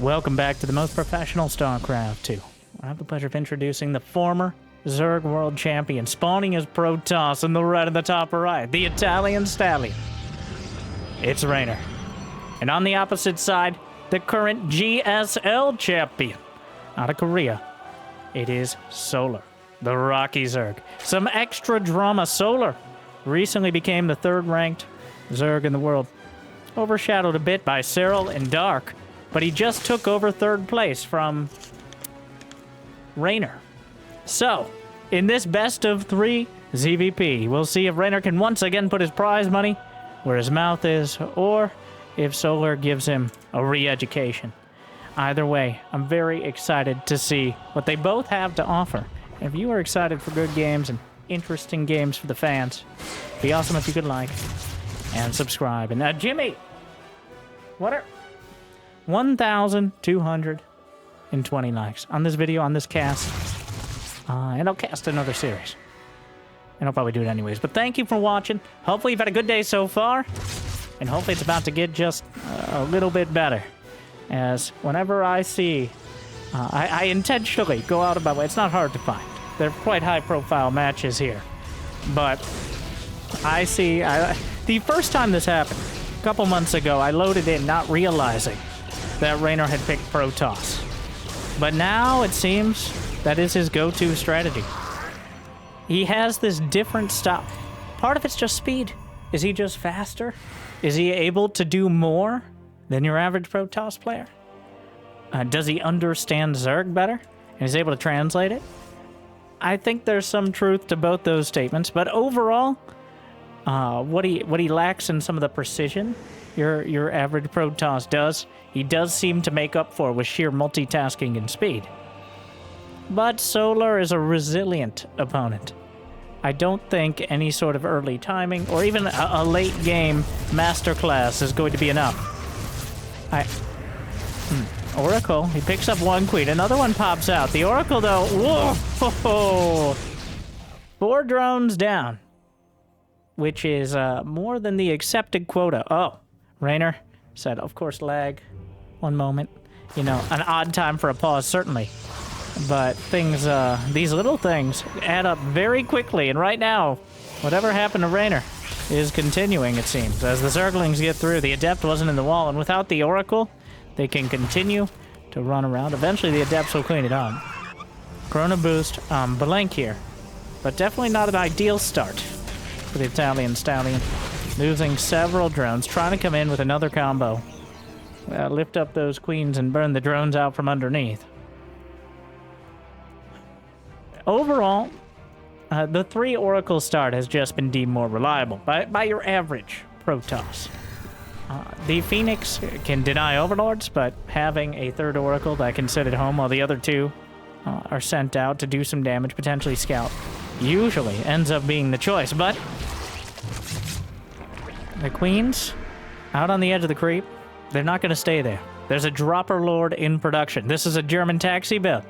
Welcome back to the most professional StarCraft 2. I have the pleasure of introducing the former Zerg World Champion, spawning as Protoss in the red in the top right, the Italian Stallion. It's Reynor. And on the opposite side, the current GSL Champion. Out of Korea, it is Solar, the Rocky Zerg. Some extra drama. Solar recently became the third-ranked Zerg in the world. Overshadowed a bit by Cyril and Dark, but he just took over third place from Reynor. So, in this best of 3 ZVP, we'll see if Reynor can once again put his prize money where his mouth is, or if Solar gives him a re-education. Either way, I'm very excited to see what they both have to offer. And if you are excited for good games and interesting games for the fans, it'd be awesome if you could like and subscribe. And Jimmy, what are 1,220 likes on this video, on this cast, and I'll cast another series. And I'll probably do it anyways. But thank you for watching. Hopefully you've had a good day so far, and hopefully it's about to get just a little bit better. As whenever I see, I intentionally go out of my way. It's not hard to find. They're quite high-profile matches here. But I see, the first time this happened, a couple months ago, I loaded in not realizing that Reynor had picked Protoss. But now it seems that is his go-to strategy. He has this different style. Part of it's just speed. Is he just faster? Is he able to do more than your average Protoss player? Does he understand Zerg better and is able to translate it? I think there's some truth to both those statements, but overall, what he lacks in some of the precision your average Protoss does, he does seem to make up for with sheer multitasking and speed. But Solar is a resilient opponent. I don't think any sort of early timing or even a late game masterclass is going to be enough. Oracle, he picks up one queen, another one pops out. The Oracle though, whoa, 4 drones down, which is more than the accepted quota. Oh, Reynor said, of course, lag. One moment. You know, an odd time for a pause, certainly. But things, these little things add up very quickly, and right now, whatever happened to Reynor is continuing, it seems. As the Zerglings get through, the Adept wasn't in the wall, and without the Oracle, they can continue to run around. Eventually, the Adepts will clean it up. Chrono Boost, blank here, but definitely not an ideal start for the Italian Stallion. Losing several drones, trying to come in with another combo. Lift up those queens and burn the drones out from underneath. Overall, the 3 Oracle start has just been deemed more reliable by your average Protoss. The Phoenix can deny Overlords, but having a 3rd Oracle that can sit at home while the other 2 are sent out to do some damage, potentially scout, usually ends up being the choice. But the Queens, out on the edge of the creep, they're not going to stay there. There's a Dropper Lord in production. This is a German taxi build.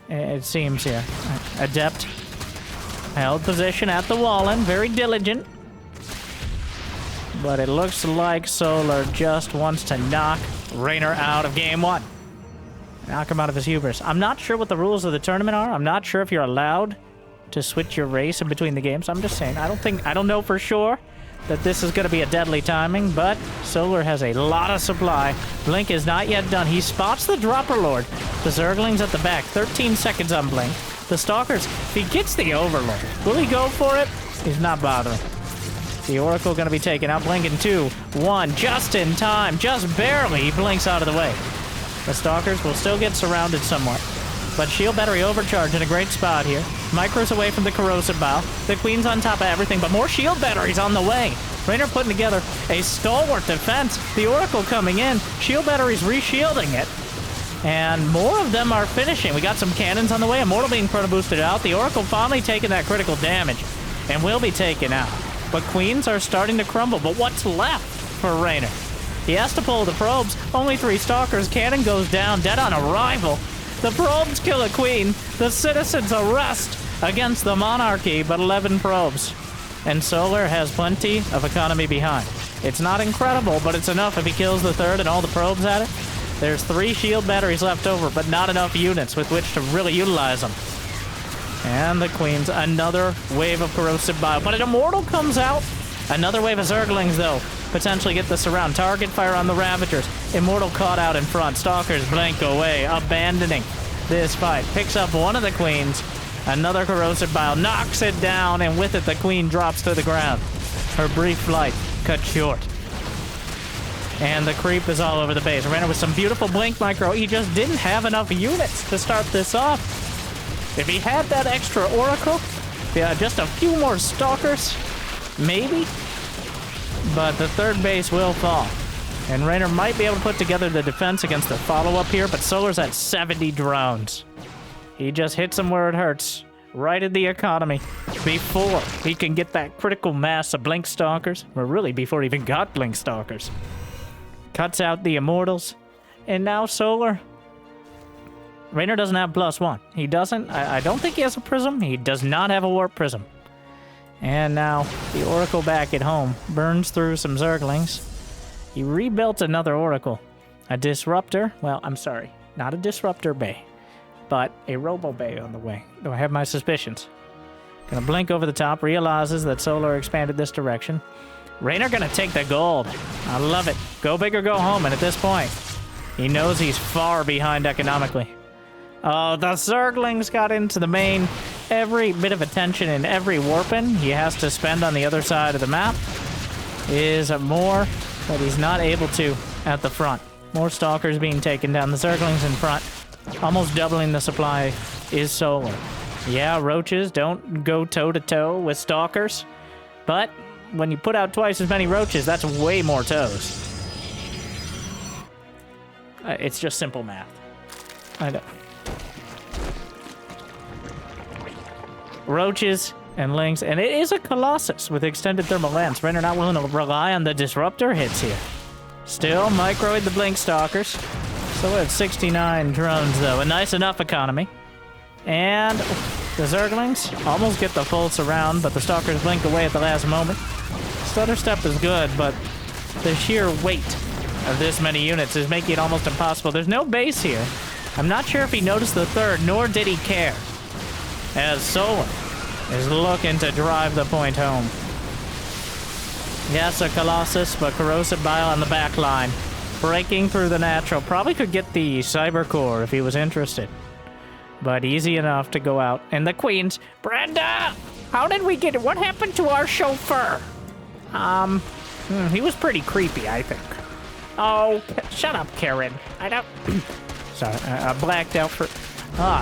It seems here. Adept held position at the wall and very diligent. But it looks like Solar just wants to knock Reynor out of game 1. Knock him out of his hubris. I'm not sure what the rules of the tournament are. I'm not sure if you're allowed to switch your race in between the games. I'm just saying, I don't know for sure that this is going to be a deadly timing, but Solar has a lot of supply. Blink is not yet done. He spots the Dropper Lord. The Zerglings at the back. 13 seconds on Blink. The Stalkers, if he gets the Overlord, will he go for it? He's not bothering. The Oracle going to be taken out. Blink in 2, 1, just in time, just barely. He blinks out of the way. The Stalkers will still get surrounded somewhat, but Shield Battery overcharged in a great spot here. Micros away from the Corrosive Bow. The Queen's on top of everything, but more Shield Batteries on the way. Reynor putting together a stalwart defense. The Oracle coming in. Shield Batteries re-shielding it. And more of them are finishing. We got some cannons on the way. Immortal being chrono boosted out. The Oracle finally taking that critical damage and will be taken out. But Queens are starting to crumble. But what's left for Reynor? He has to pull the probes. Only 3 Stalkers. Cannon goes down, dead on arrival. The probes kill a Queen. The citizens arrest against the Monarchy, but 11 probes. And Solar has plenty of economy behind. It's not incredible, but it's enough if he kills the 3rd and all the probes at it. There's 3 shield batteries left over, but not enough units with which to really utilize them. And the Queens, another wave of corrosive bile. But an Immortal comes out. Another wave of Zerglings, though. Potentially get the surround. Target fire on the Ravagers. Immortal caught out in front. Stalkers blink away, abandoning this fight. Picks up one of the Queens. Another corrosive bile knocks it down, and with it, the Queen drops to the ground. Her brief flight cut short. And the creep is all over the base. Reynor with some beautiful blink micro. He just didn't have enough units to start this off. If he had that extra Oracle, yeah, just a few more Stalkers, maybe. But the third base will fall. And Reynor might be able to put together the defense against the follow-up here, but Solar's at 70 drones. He just hits him where it hurts, right in the economy, before he can get that critical mass of Blink Stalkers, or really before he even got Blink Stalkers. Cuts out the Immortals, and now Solar. Reynor doesn't have +1. He doesn't. I don't think he has a Prism. He does not have a Warp Prism. And now the Oracle back at home burns through some Zerglings. He rebuilt another Oracle. A Disruptor. Well, I'm sorry. Not a Disruptor Bay, but a Robo Bay on the way. Though I have my suspicions. Gonna blink over the top. Realizes that Solar expanded this direction. Reynor gonna take the gold. I love it. Go big or go home. And at this point, he knows he's far behind economically. Oh, the Zerglings got into the main. Every bit of attention and every warping he has to spend on the other side of the map is more, but he's not able to at the front. More Stalkers being taken down. The Zerglings in front, almost doubling the supply, is Solar. Yeah, Roaches don't go toe-to-toe with Stalkers, but when you put out twice as many Roaches, that's way more toes. It's just simple math. I know. Roaches and Lings, and it is a Colossus with extended thermal lens. Reynor not willing to rely on the Disruptor hits here. Still microed the Blink Stalkers. Still at 69 drones, though. A nice enough economy. And the Zerglings almost get the full surround, but the Stalkers blink away at the last moment. Stutter Step is good, but the sheer weight of this many units is making it almost impossible. There's no base here. I'm not sure if he noticed the third, nor did he care, as Solar is looking to drive the point home. Yes, a Colossus, but Corrosive Bile on the back line. Breaking through the natural. Probably could get the Cyber Core if he was interested. But easy enough to go out. And the Queens. Brenda! How did we get it? What happened to our chauffeur? He was pretty creepy, I think. Oh, shut up, Karen. I don't... Sorry, I blacked out for...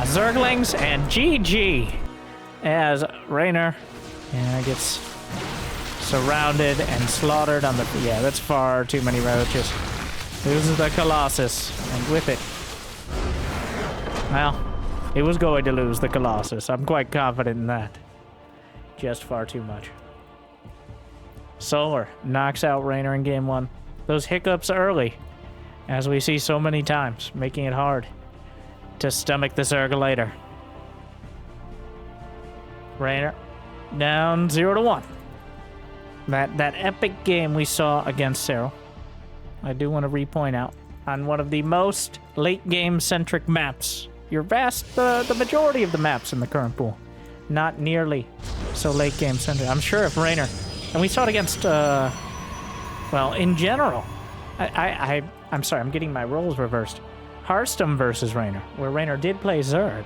Zerglings and GG. As Reynor gets surrounded and slaughtered on the... Yeah, that's far too many Roaches. Loses the Colossus, and with it... Well, it was going to lose the Colossus. I'm quite confident in that. Just far too much. Solar knocks out Reynor in game 1. Those hiccups early, as we see so many times, making it hard to stomach the Zerg later. Reynor down 0-1. That epic game we saw against Cyril, I do want to repoint out, on one of the most late-game centric maps. The majority of the maps in the current pool, not nearly so late-game centric. I'm sure if Reynor, and we saw it against, well, in general, I'm sorry, I'm getting my roles reversed. Hearthstone versus Reynor, where Reynor did play Zerg.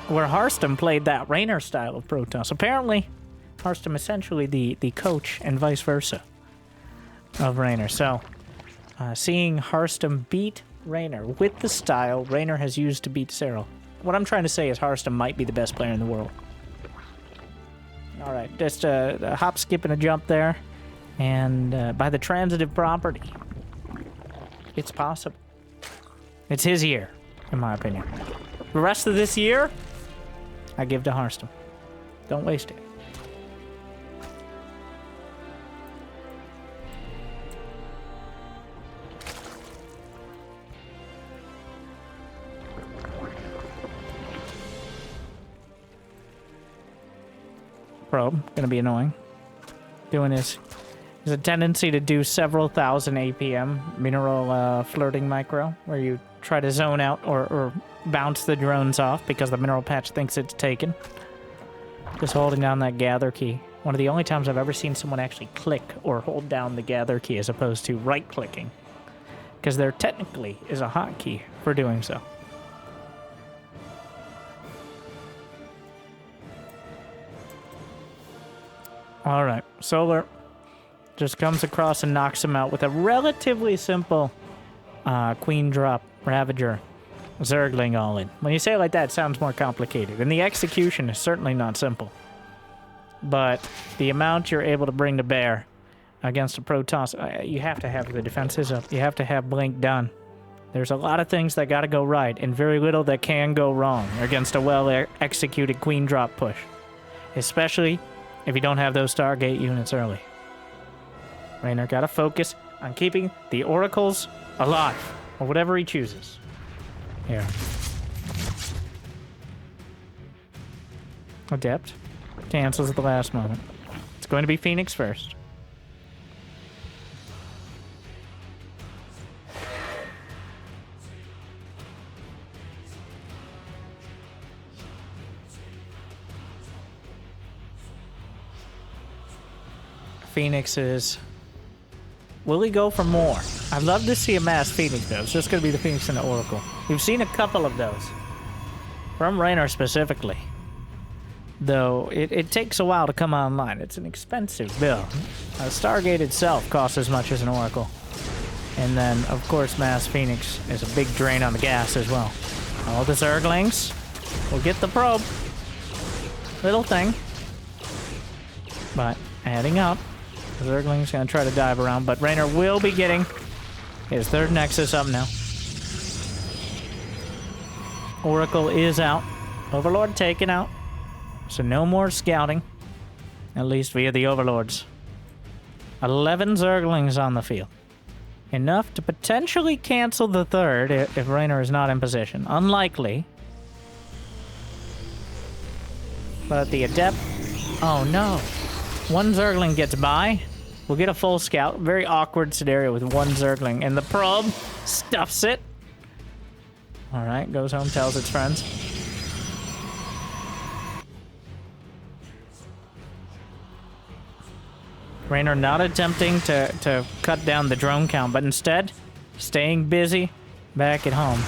Where Hearthstone played that Reynor style of Protoss. Apparently, Hearthstone essentially the coach and vice versa of Reynor. So, seeing Hearthstone beat Reynor with the style Reynor has used to beat Cyril. What I'm trying to say is Hearthstone might be the best player in the world. Alright, just a hop, skip, and a jump there. And by the transitive property, it's possible. It's his year, in my opinion. The rest of this year, I give to Hearthstone. Don't waste it. Probe, gonna be annoying. Doing his There's a tendency to do several thousand APM, mineral flirting micro, where you try to zone out or bounce the drones off because the mineral patch thinks it's taken. Just holding down that gather key. One of the only times I've ever seen someone actually click or hold down the gather key as opposed to right-clicking. Because there technically is a hotkey for doing so. Alright, Solar just comes across and knocks him out with a relatively simple Queen drop Ravager Zergling all in. When you say it like that, it sounds more complicated. And the execution is certainly not simple. But the amount you're able to bring to bear against a Protoss, you have to have the defenses up. You have to have Blink done. There's a lot of things that gotta go right, and very little that can go wrong against a well-executed Queen drop push. Especially if you don't have those Stargate units early. Reynor gotta focus on keeping the Oracles alive, or whatever he chooses. Here. Adept. Cancels at the last moment. It's going to be Phoenix first. Phoenix is... Will he go for more? I'd love to see a mass Phoenix, though. It's just going to be the Phoenix and the Oracle. We've seen a couple of those. From Reynor specifically. Though, it takes a while to come online. It's an expensive build. Stargate itself costs as much as an Oracle. And then, of course, mass Phoenix is a big drain on the gas as well. All the Zerglings will get the probe. Little thing. But, adding up. The Zergling's gonna try to dive around, but Reynor will be getting his third Nexus up now. Oracle is out. Overlord taken out. So no more scouting. At least via the Overlords. 11 Zerglings on the field. Enough to potentially cancel the third if Reynor is not in position. Unlikely. But the Adept... Oh no. One Zergling gets by. We'll get a full scout. Very awkward scenario with one Zergling. And the probe stuffs it. Alright, goes home, tells its friends. Reynor not attempting to cut down the drone count, but instead staying busy back at home.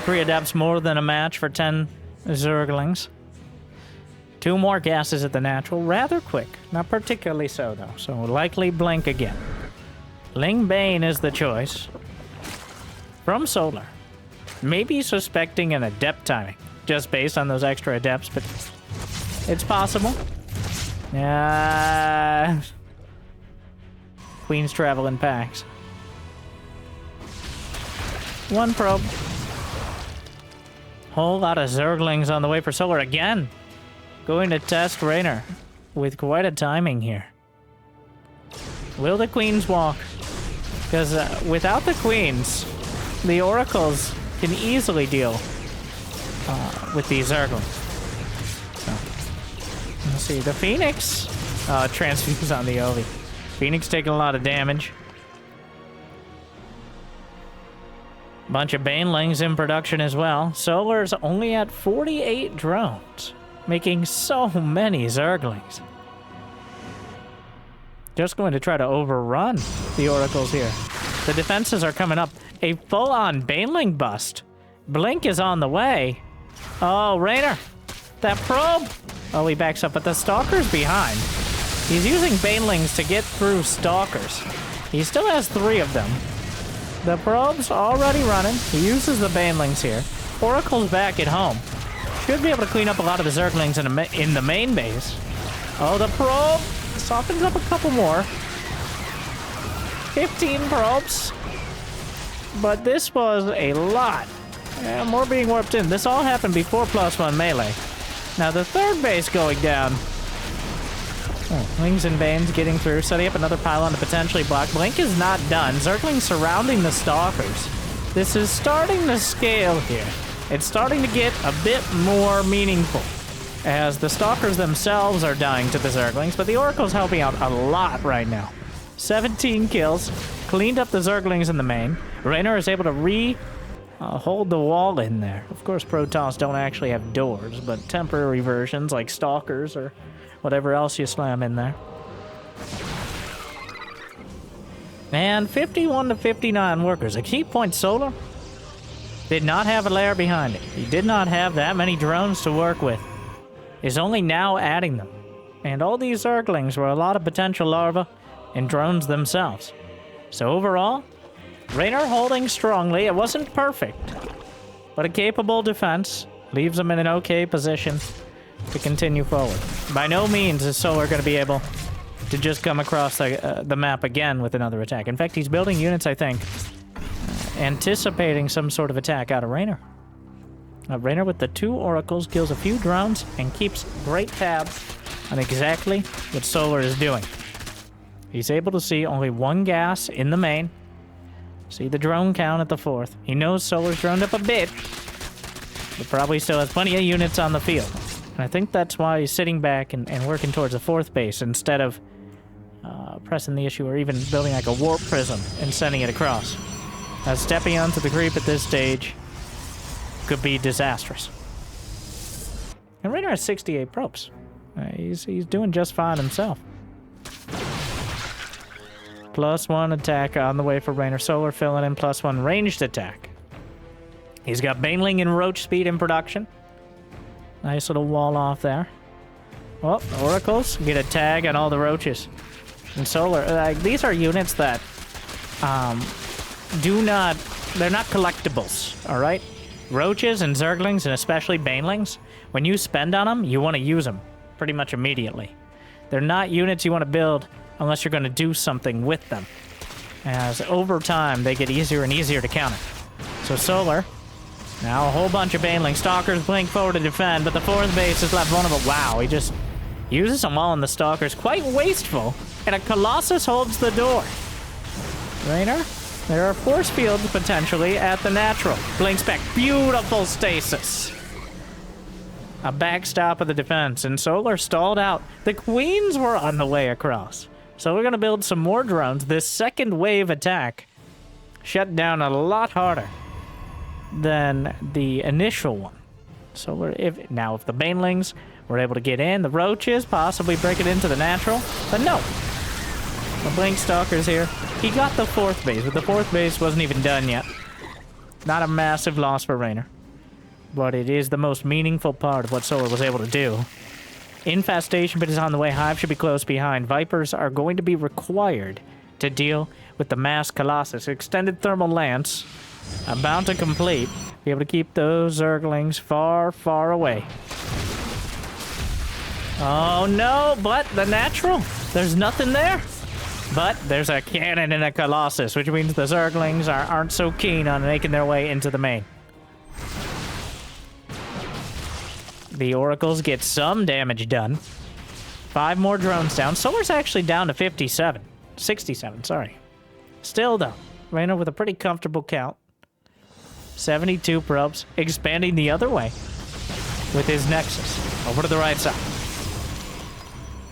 3 Adepts more than a match for 10 Zerglings. 2 more gases at the natural, rather quick. Not particularly so, though, so likely Blink again. Ling Bane is the choice. From Solar. Maybe suspecting an Adept timing, just based on those extra Adepts, but it's possible. Queens travel in packs. 1 probe. Whole lot of Zerglings on the way for Solar again. Going to test Reynor with quite a timing here. Will the Queens walk? Because without the Queens, the Oracles can easily deal with these Zerglings. So, let's see. The Phoenix transfuse on the Ovi. Phoenix taking a lot of damage. Bunch of Banelings in production as well. Solar's only at 48 drones. Making so many Zerglings. Just going to try to overrun the Oracles here. The defenses are coming up. A full-on Baneling bust. Blink is on the way. Oh, Reynor. That probe. Oh, he backs up, but the Stalker's behind. He's using Banelings to get through Stalkers. He still has 3 of them. The probe's already running. He uses the Banelings here. Oracle's back at home. Should be able to clean up a lot of the Zerglings in the main base. Oh, the probe softens up a couple more. 15 probes. But this was a lot. Yeah, more being warped in. This all happened before +1 melee. Now the third base going down. Oh, Wings and Banes getting through, setting up another pylon to potentially block. Blink is not done. Zerglings surrounding the Stalkers. This is starting to scale here. It's starting to get a bit more meaningful. as the Stalkers themselves are dying to the Zerglings, but the Oracle's helping out a lot right now. 17 kills, cleaned up the Zerglings in the main. Reynor is able to hold the wall in there. Of course, Protoss don't actually have doors, but temporary versions like Stalkers or whatever else you slam in there. And 51 to 59 workers. A key point, Solar did not have a layer behind it. He did not have that many drones to work with. He's only now adding them. And all these Zerglings were a lot of potential larvae and drones themselves. So overall, Reynor holding strongly. It wasn't perfect, but a capable defense leaves him in an okay position to continue forward. By no means is Solar going to be able to just come across the map again with another attack. In fact, he's building units, I think, anticipating some sort of attack out of Reynor. Reynor with the 2 oracles kills a few drones and keeps great tabs on exactly what Solar is doing. He's able to see only 1 gas in the main. See the drone count at the 4th. He knows Solar's droned up a bit, but probably still has plenty of units on the field. And I think that's why he's sitting back and working towards the 4th base instead of pressing the issue or even building like a warp prism and sending it across. Stepping onto the creep at this stage could be disastrous. And Reynor has 68 probes. He's doing just fine himself. +1 attack on the way for Reynor. Solar filling in +1 ranged attack. He's got Baneling and Roach speed in production. Nice little wall off there. Well, Oracles get a tag on all the Roaches. And Solar, these are units that they're not collectibles, all right? Roaches and Zerglings, and especially Banelings, when you spend on them, you want to use them pretty much immediately. They're not units you want to build unless you're going to do something with them. As over time, they get easier and easier to counter. So Solar, now a whole bunch of Baneling Stalkers blink forward to defend, but the 4th base is left vulnerable. Wow, he just uses them all on the Stalkers. Quite wasteful. And a Colossus holds the door. Reynor, there are force fields potentially at the natural. Blinks back. Beautiful stasis. A backstop of the defense, and Solar stalled out. The Queens were on the way across. So we're going to build some more drones. This second wave attack shut down a lot harder than the initial one. So if the Banelings were able to get in, the Roaches possibly break it into the natural, but no. The Blink Stalkers here. He got the 4th base, but the 4th base wasn't even done yet. Not a massive loss for Reynor, but it is the most meaningful part of what Solar was able to do. Infestation pit is on the way. Hive should be close behind. Vipers are going to be required to deal with the mass Colossus. Extended Thermal Lance, about to complete. Be able to keep those Zerglings far, far away. Oh no, but the natural. There's nothing there. But there's a cannon and a Colossus, which means the Zerglings aren't so keen on making their way into the main. The Oracles get some damage done. 5 more drones down. Solar's actually down to 67, sorry. Still, though, Reynor with a pretty comfortable count. 72 probes, expanding the other way with his Nexus over to the right side.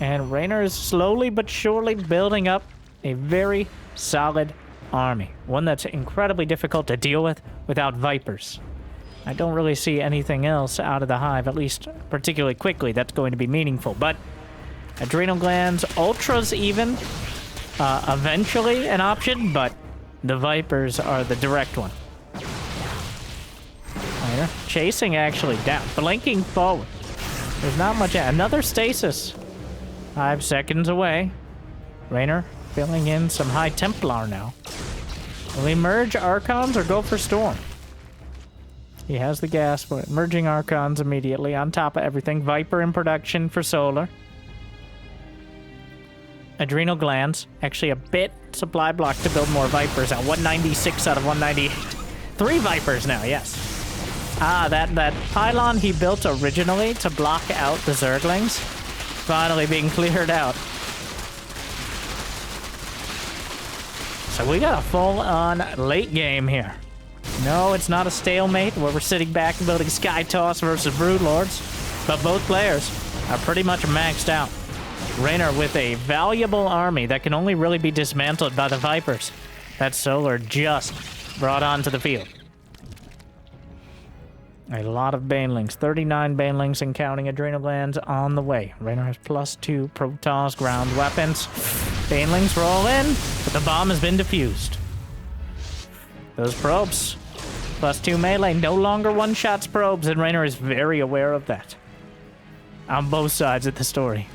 And Reynor is slowly but surely building up a very solid army. One that's incredibly difficult to deal with without Vipers. I don't really see anything else out of the Hive, at least particularly quickly, that's going to be meaningful. But Adrenal Glands, Ultras even, eventually an option, but the Vipers are the direct one. Reynor chasing actually down, blinking forward. There's not much. Another stasis. 5 seconds away. Reynor filling in some High Templar now. Will he merge Archons or go for Storm? He has the gas for it. Merging Archons immediately on top of everything. Viper in production for Solar. Adrenal Glands. Actually a bit supply block to build more Vipers out. 196 out of 198. 3 Vipers now, yes. That pylon he built originally to block out the Zerglings. Finally being cleared out. So we got a full-on late game here. No, it's not a stalemate where we're sitting back and building Sky Toss versus Broodlords. but both players are pretty much maxed out. Reynor with a valuable army that can only really be dismantled by the Vipers that Solar just brought onto the field. A lot of banelings, 39 banelings and counting adrenal glands on the way. Reynor has +2 Protoss ground weapons. Banelings roll in, but the bomb has been defused. Those probes, +2 melee, no longer one-shots probes, and Reynor is very aware of that. On both sides of the story.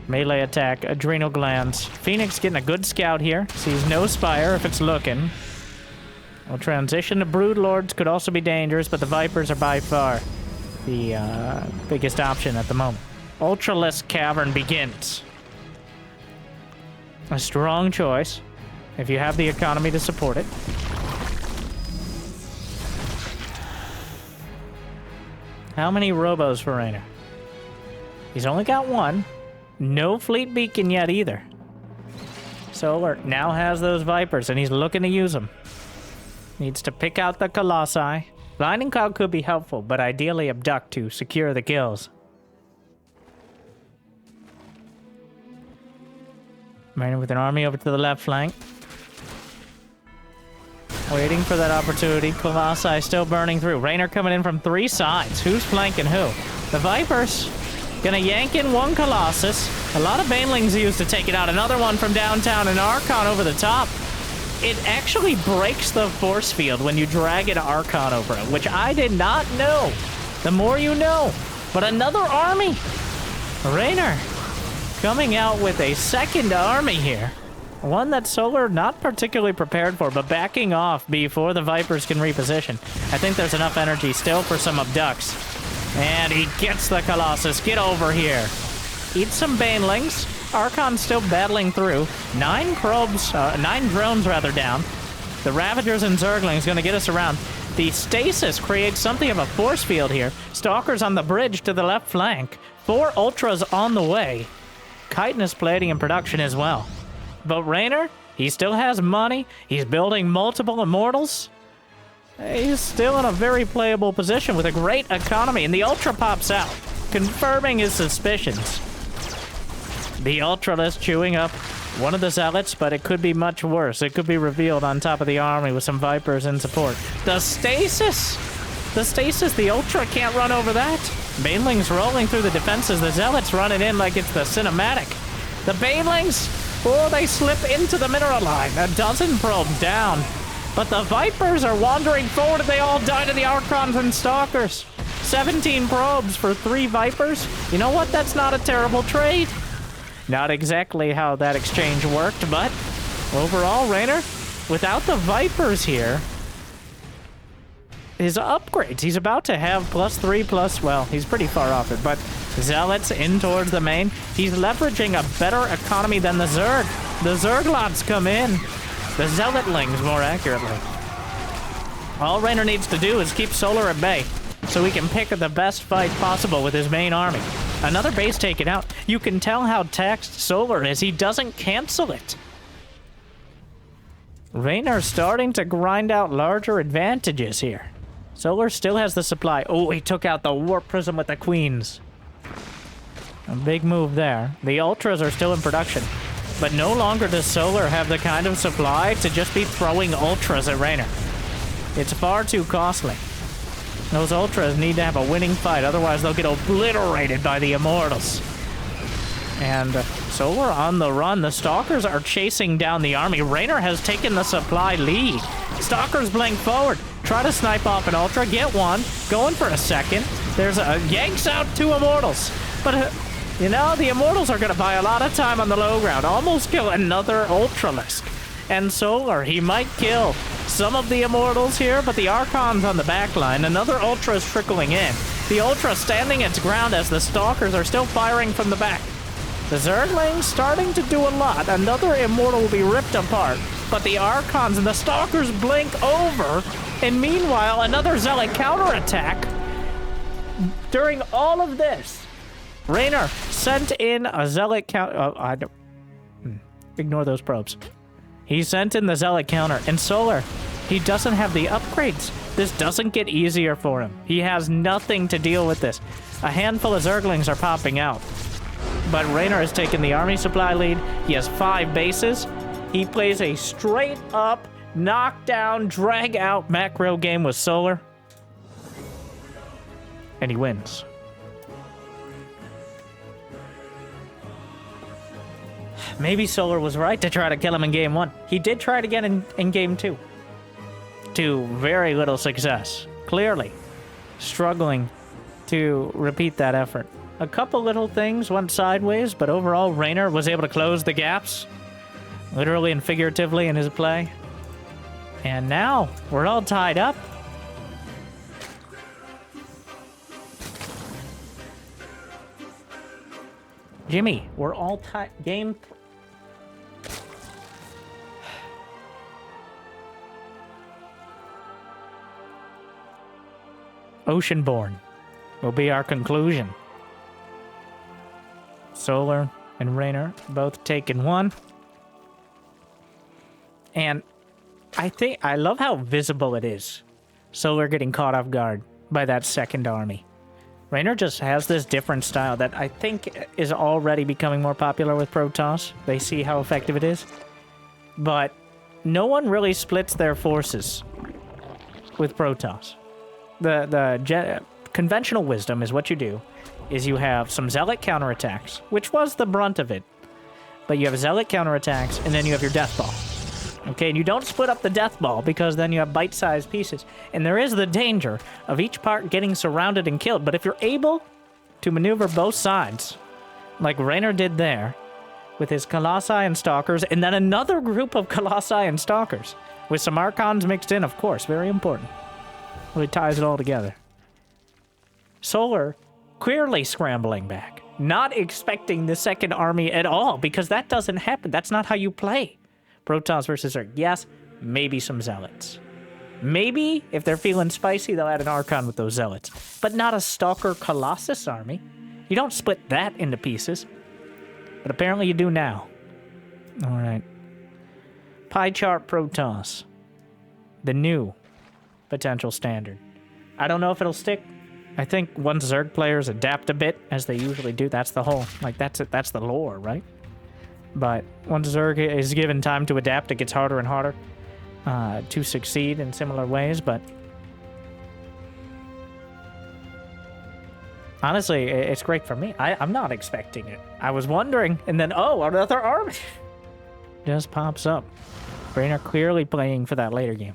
Melee attack, adrenal glands. Phoenix getting a good scout here. Sees no spire if it's looking. Well, transition to Broodlords could also be dangerous, but the Vipers are by far the biggest option at the moment. Ultralisk Cavern begins. A strong choice, if you have the economy to support it. How many robos for Reynor? He's only got one. No fleet beacon yet either. Solar now has those Vipers, and he's looking to use them. Needs to pick out the Colossi. Blinding Cloud could be helpful, but ideally abduct to secure the kills. Reynor with an army over to the left flank. Waiting for that opportunity. Colossi still burning through. Reynor coming in from 3 sides. Who's flanking who? The Vipers. Gonna yank in one Colossus. A lot of Banelings used to take it out. Another one from downtown and Archon over the top. It actually breaks the force field when you drag an Archon over it, which I did not know. The more you know. But another army. Reynor coming out with a second army here. One that Solar not particularly prepared for, but backing off before the Vipers can reposition. I think there's enough energy still for some abducts. And he gets the Colossus. Get over here. Eat some Banelings. Archon still battling through. 9 probes, 9 drones rather down. The Ravagers and Zerglings gonna get us around. The Stasis creates something of a force field here. Stalkers on the bridge to the left flank. 4 Ultras on the way. Chitinous plating in production as well. But Reynor, he still has money. He's building multiple Immortals. He's still in a very playable position with a great economy, and the Ultra pops out, confirming his suspicions. The Ultralisk chewing up one of the Zealots, but it could be much worse. It could be revealed on top of the army with some Vipers in support. The Stasis! The Stasis, the Ultra can't run over that. Banelings rolling through the defenses. The Zealots running in like it's the cinematic. The Banelings, oh, they slip into the mineral line. A dozen probes down. But the Vipers are wandering forward, and they all die to the Archons and Stalkers. 17 probes for 3 Vipers. You know what? That's not a terrible trade. Not exactly how that exchange worked, but overall, Reynor, without the Vipers here, his upgrades, he's about to have +3+, well, he's pretty far off it, but Zealots in towards the main. He's leveraging a better economy than the Zerg. The Zerglots come in. The Zealotlings, more accurately. All Reynor needs to do is keep Solar at bay, so he can pick the best fight possible with his main army. Another base taken out. You can tell how taxed Solar is. He doesn't cancel it. Reynor starting to grind out larger advantages here. Solar still has the supply. Oh, he took out the Warp Prism with the Queens. A big move there. The Ultras are still in production. But no longer does Solar have the kind of supply to just be throwing Ultras at Reynor. It's far too costly. Those Ultras need to have a winning fight, otherwise they'll get obliterated by the Immortals. And Solar on the run. The Stalkers are chasing down the army. Reynor has taken the supply lead. Stalkers blink forward. Try to snipe off an Ultra. Get one. Going for a second. There's a yanks out 2 Immortals. But, you know, the Immortals are going to buy a lot of time on the low ground. Almost kill another Ultralisk. And Solar, he might kill some of the Immortals here, but the Archon's on the back line. Another Ultra is trickling in. The Ultra standing its ground as the Stalkers are still firing from the back. The Zerglings starting to do a lot. Another Immortal will be ripped apart, but the Archons and the Stalkers blink over. And meanwhile, another Zealot counterattack. During all of this, Reynor sent in a Zealot counter. Ignore those probes. He sent in the Zealot counter, and Solar, he doesn't have the upgrades This doesn't get easier for him. He has nothing to deal with this. A handful of Zerglings are popping out. But Reynor has taken the army supply lead. He has 5 bases. He plays a straight up, knockdown, drag out macro game with Solar. And he wins. Maybe Solar was right to try to kill him in game 1. He did try it again in game 2. To very little success. Clearly struggling to repeat that effort. A couple little things went sideways, but overall Reynor was able to close the gaps, literally and figuratively, in his play. And now we're all tied up. Jimmy, we're all tied. Game. Oceanborn will be our conclusion. Solar and Reynor both taken 1. And I love how visible it is. Solar getting caught off guard by that second army. Reynor just has this different style that I think is already becoming more popular with Protoss. They see how effective it is. But no one really splits their forces with Protoss. The conventional wisdom is what you do is you have some Zealot counterattacks, which was the brunt of it. But you have Zealot counterattacks, and then you have your Death Ball. Okay, and you don't split up the Death Ball because then you have bite-sized pieces. And there is the danger of each part getting surrounded and killed. But if you're able to maneuver both sides, like Reynor did there, with his Colossi and Stalkers, and then another group of Colossi and Stalkers, with some Archons mixed in, of course, very important. Really ties it all together. Solar clearly scrambling back, not expecting the second army at all, because that doesn't happen. That's not how you play Protoss versus Zerg. Yes, maybe some Zealots. Maybe, if they're feeling spicy, they'll add an Archon with those Zealots. But not a Stalker Colossus army. You don't split that into pieces. But apparently you do now. Alright. Pie chart Protoss. The new potential standard. I don't know if it'll stick. I think once Zerg players adapt a bit, as they usually do, that's the whole, like, that's it, that's the lore, right? But once Zerg is given time to adapt, it gets harder and harder to succeed in similar ways, but honestly, it's great for me. I'm not expecting it. I was wondering, and then, oh, another army just pops up. Reynor clearly playing for that later game.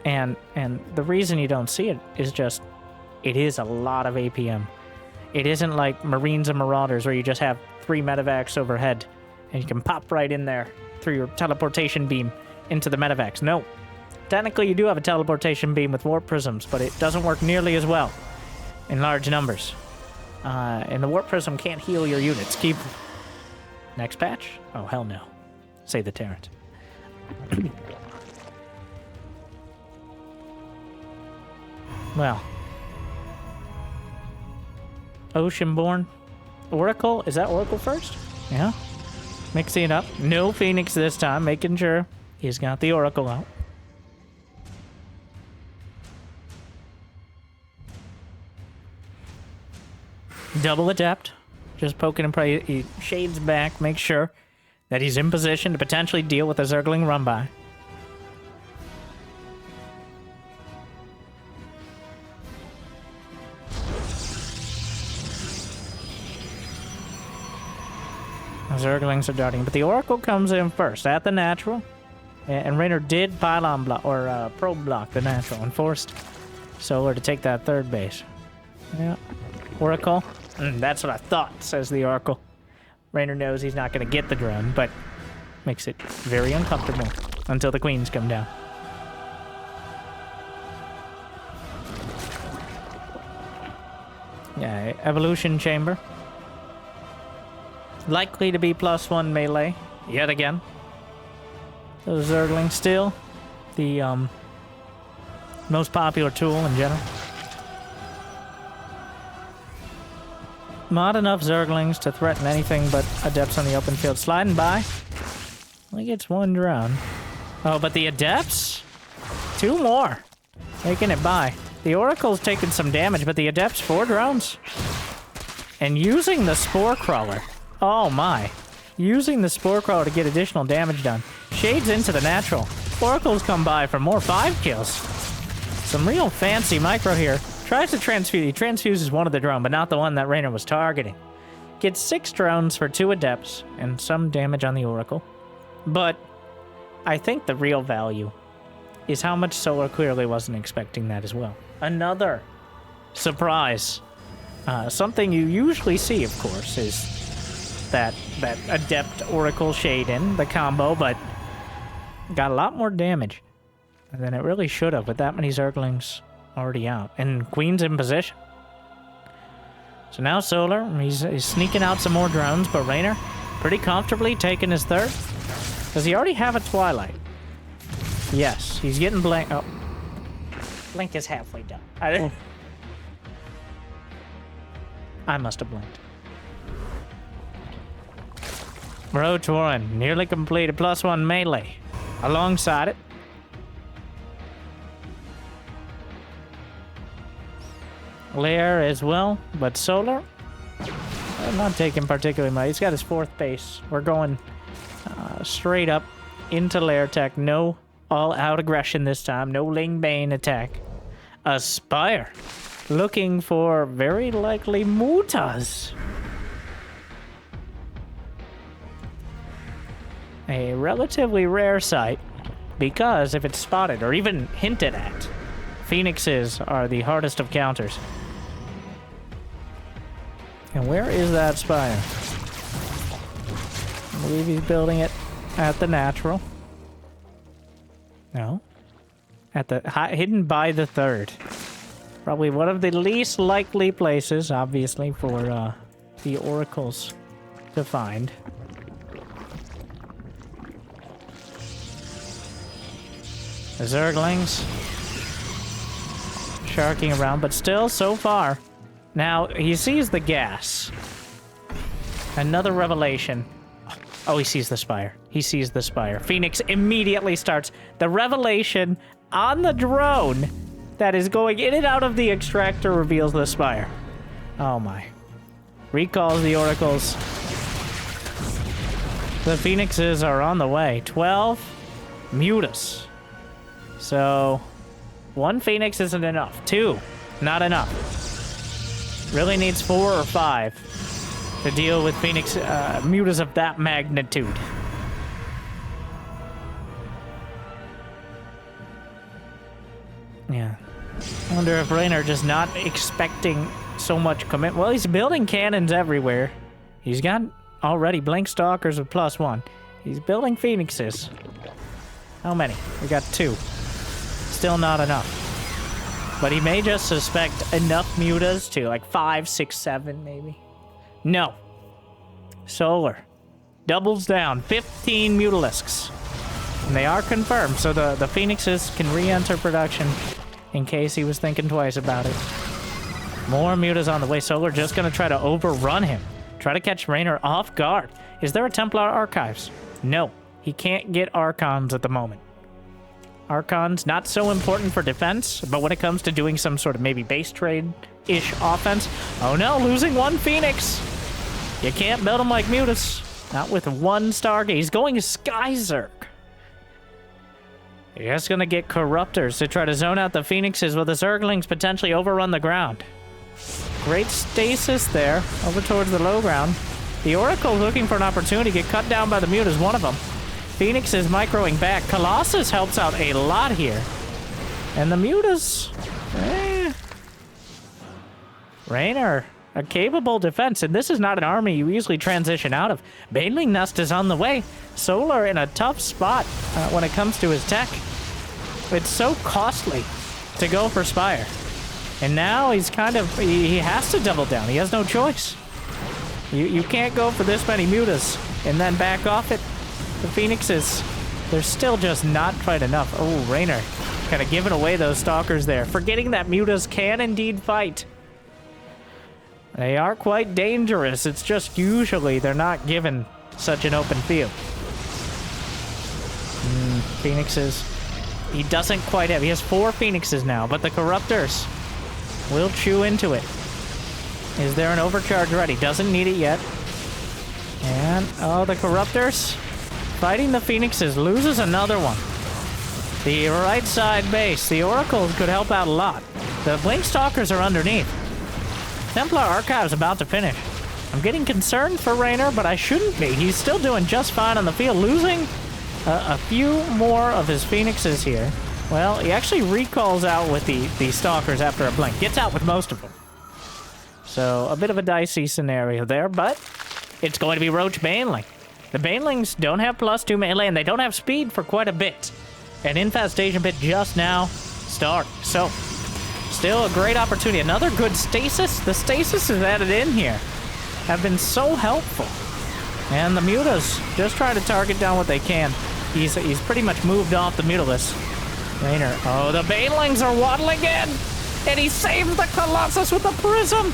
And the reason you don't see it is just, it is a lot of APM. It isn't like Marines and Marauders where you just have 3 medevacs overhead and you can pop right in there through your teleportation beam into the medevacs. No. Technically, you do have a teleportation beam with warp prisms, but it doesn't work nearly as well in large numbers. And the warp prism can't heal your units. Keep... Next patch? Oh, hell no. Say the Terrans. Well. Oceanborn. Oracle? Is that Oracle first? Yeah. Mixing it up. No Phoenix this time, making sure he's got the Oracle out. Double Adept. Just poking and pray. He shades back, make sure that he's in position to potentially deal with a Zergling run-by. Zerglings are darting, but the Oracle comes in first at the natural, and Reynor did pylon block or probe block the natural and forced Solar to take that third base. Yeah, Oracle. That's what I thought, says the Oracle. Reynor knows he's not going to get the drone, but makes it very uncomfortable until the queens come down. Yeah, Evolution Chamber. Likely to be +1 melee, yet again. Those Zerglings still the most popular tool in general. Not enough Zerglings to threaten anything but Adepts on the open field. Sliding by. Only gets 1 drone. Oh, but the Adepts 2 more. Making it by. The Oracle's taking some damage, but the Adept's 4 drones. And using the Spore Crawler. Oh my. Using the Spore Crawler to get additional damage done. Shades into the natural. Oracles come by for more 5 kills. Some real fancy micro here. Tries to transfuse. He transfuses one of the drone, but not the one that Reynor was targeting. Gets 6 drones for 2 Adepts and some damage on the Oracle. But I think the real value is how much Solar clearly wasn't expecting that as well. Another surprise. Something you usually see, of course, is that Adept Oracle shade in the combo, but got a lot more damage than it really should have with that many Zerglings already out. And Queen's in position. So now Solar, he's sneaking out some more drones, but Reynor pretty comfortably taking his 3rd. Does he already have a Twilight? Yes, he's getting Blink. Oh. Blink is halfway done. I must have blinked. Roach 1, nearly completed, +1 melee. Alongside it. Lair as well, but Solar, I'm not taking particularly much. He's got his 4th base. We're going straight up into Lair tech. No all-out aggression this time. No Ling Bane attack. Aspire. Looking for very likely Mutas. A relatively rare sight, because if it's spotted or even hinted at, Phoenixes are the hardest of counters. And where is that Spire? I believe he's building it at the natural. No. At the hidden by the 3rd. Probably one of the least likely places, obviously, for the Oracles to find. The Zerglings sharking around, but still, so far. Now, he sees the gas. Another revelation. Oh, he sees the Spire. He sees the Spire. Phoenix immediately starts the revelation on the drone that is going in and out of the extractor reveals the Spire. Oh my. Recalls the Oracles. The Phoenixes are on the way. 12 Mutas. So, 1 Phoenix isn't enough. 2, not enough. Really needs 4 or 5 to deal with Phoenix Mutas of that magnitude. Yeah. I wonder if Reynor just not expecting so much commit. Well, he's building cannons everywhere. He's got already Blink Stalkers with +1. He's building Phoenixes. How many? We got 2. Still not enough. But he may just suspect enough Mutas to like 5, 6, 7 maybe. No. Solar doubles down. 15 Mutalisks. And they are confirmed, so the Phoenixes can re-enter production in case he was thinking twice about it. More Mutas on the way. Solar just going to try to overrun him. Try to catch Reynor off guard. Is there a Templar Archives? No. He can't get Archons at the moment. Archons, not so important for defense, but when it comes to doing some sort of maybe base trade-ish offense... Oh no, losing 1 Phoenix! You can't build him like Mutas. Not with 1 Stargate. He's going Sky Zerg. He's just gonna get Corruptors to try to zone out the Phoenixes while the Zerglings potentially overrun the ground. Great stasis there, over towards the low ground. The Oracle looking for an opportunity to get cut down by the Mutas, one of them. Phoenix is microing back. Colossus helps out a lot here. And the Mutas... Reynor, a capable defense, and this is not an army you easily transition out of. Baneling Nest is on the way. Solar in a tough spot when it comes to his tech. It's so costly to go for Spire. And now he's kind of... He has to double down. He has no choice. You can't go for this many Mutas and then back off it. The Phoenixes, they're still just not quite enough. Oh, Reynor kind of giving away those Stalkers there. Forgetting that Mutas can indeed fight. They are quite dangerous. It's just usually they're not given such an open field. Phoenixes He doesn't quite have. He has 4 Phoenixes now, but the Corruptors will chew into it. Is there an overcharge ready? Doesn't need it yet. And, oh, the Corruptors fighting the Phoenixes. Loses another one. The right side base. The Oracles could help out a lot. The Blink Stalkers are underneath. Templar Archive's about to finish. I'm getting concerned for Reynor, but I shouldn't be. He's still doing just fine on the field. Losing a few more of his Phoenixes here. Well, he actually recalls out with the Stalkers after a blink. Gets out with most of them. So, a bit of a dicey scenario there, but it's going to be Roach Baneling. The Banelings don't have +2 melee, and they don't have speed for quite a bit. An Infestation Pit just now started. So, still a great opportunity. Another good Stasis. The Stasis is added in here. Have been so helpful. And the Mutas just trying to target down what they can. He's pretty much moved off the Mutalist. Reynor. Oh, the Banelings are waddling in! And he saved the Colossus with the Prism!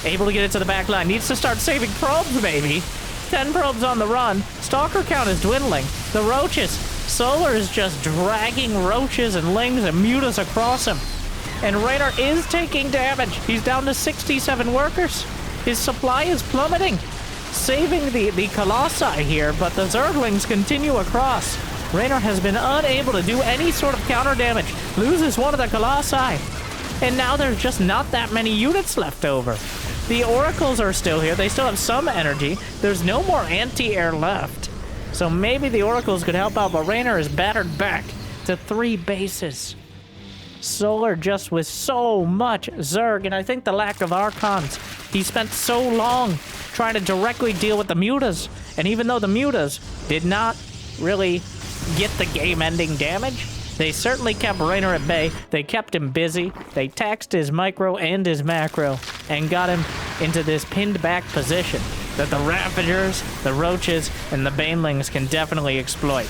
Able to get it to the back line. Needs to start saving probes, maybe. 10 probes on the run. Stalker count is dwindling. The Roaches. Solar is just dragging Roaches and Lings and Mutas across him. And Reynor is taking damage. He's down to 67 workers. His supply is plummeting. Saving the Colossi here, but the Zerglings continue across. Reynor has been unable to do any sort of counter damage. Loses one of the Colossi. And now there's just not that many units left over. The Oracles are still here. They still have some energy. There's no more anti-air left. So maybe the Oracles could help out, but Reynor is battered back to 3 bases. Solar just with so much Zerg, and I think the lack of Archons. He spent so long trying to directly deal with the Mutas, and even though the Mutas did not really get the game-ending damage, they certainly kept Reynor at bay. They kept him busy. They taxed his micro and his macro and got him into this pinned back position that the Ravagers, the Roaches, and the Banelings can definitely exploit.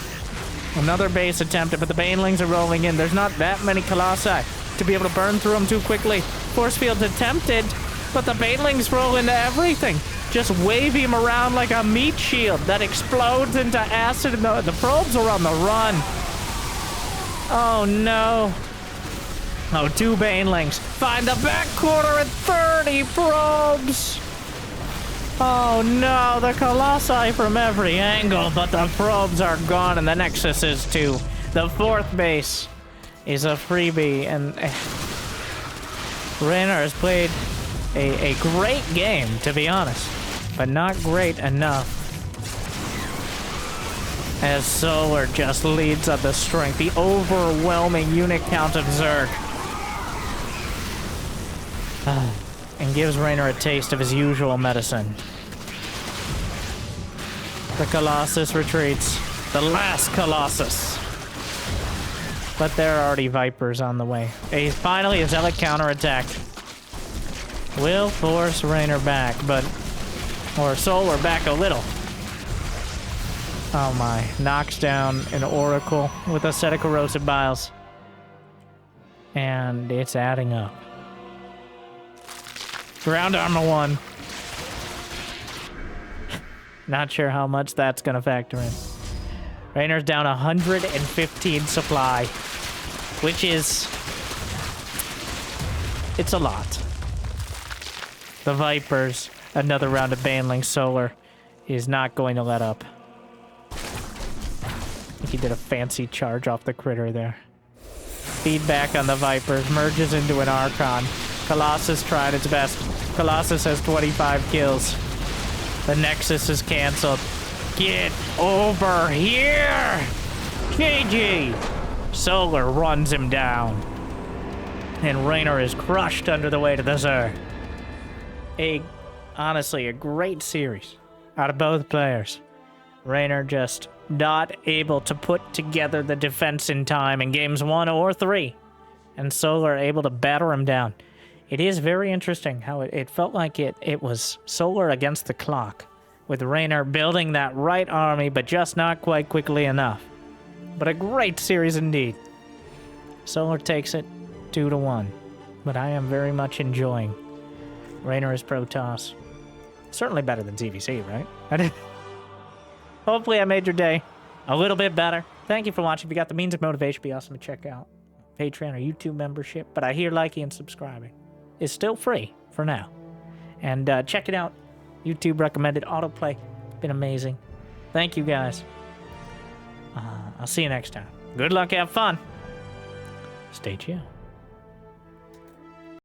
Another base attempted, but the Banelings are rolling in. There's not that many Colossi to be able to burn through them too quickly. Force fields attempted, but the Banelings roll into everything. Just wave him around like a meat shield that explodes into acid, and the probes are on the run. Oh no. Oh, 2 Banelings. Find the back corner at 30 probes. Oh no, the Colossi from every angle, but the probes are gone and the Nexus is too. The 4th base is a freebie, and Reynor has played a great game, to be honest, but not great enough. As Solar just leads on the strength, the overwhelming unit count of Zerg. And gives Reynor a taste of his usual medicine. The Colossus retreats. The last Colossus. But there are already Vipers on the way. Finally, a Zealot counterattack will force Reynor back, or Solar back a little. Oh my. Knocks down an Oracle with a set of Corrosive Biles. And it's adding up. Ground Armor 1. Not sure how much that's going to factor in. Reynor's down 115 supply, which is... it's a lot. The Vipers, another round of Baneling Solar, is not going to let up. I think he did a fancy charge off the critter there. Feedback on the Vipers, merges into an Archon. Colossus tried its best. Colossus has 25 kills. The Nexus is canceled. Get over here! GG! Solar runs him down. And Reynor is crushed under the weight of the Zerg. Honestly, a great series out of both players. Reynor just not able to put together the defense in time in games 1 or 3. And Solar able to batter him down. It is very interesting how it felt like it was Solar against the clock, with Reynor building that right army, but just not quite quickly enough. But a great series indeed. Solar takes it 2-1, but I am very much enjoying Reynor as Protoss. Certainly better than TVC, right? Hopefully I made your day a little bit better. Thank you for watching. If you got the means of motivation, be awesome to check out Patreon or YouTube membership. But I hear liking and subscribing is still free for now. And check it out. YouTube recommended autoplay. It's been amazing. Thank you, guys. I'll see you next time. Good luck. Have fun. Stay chill.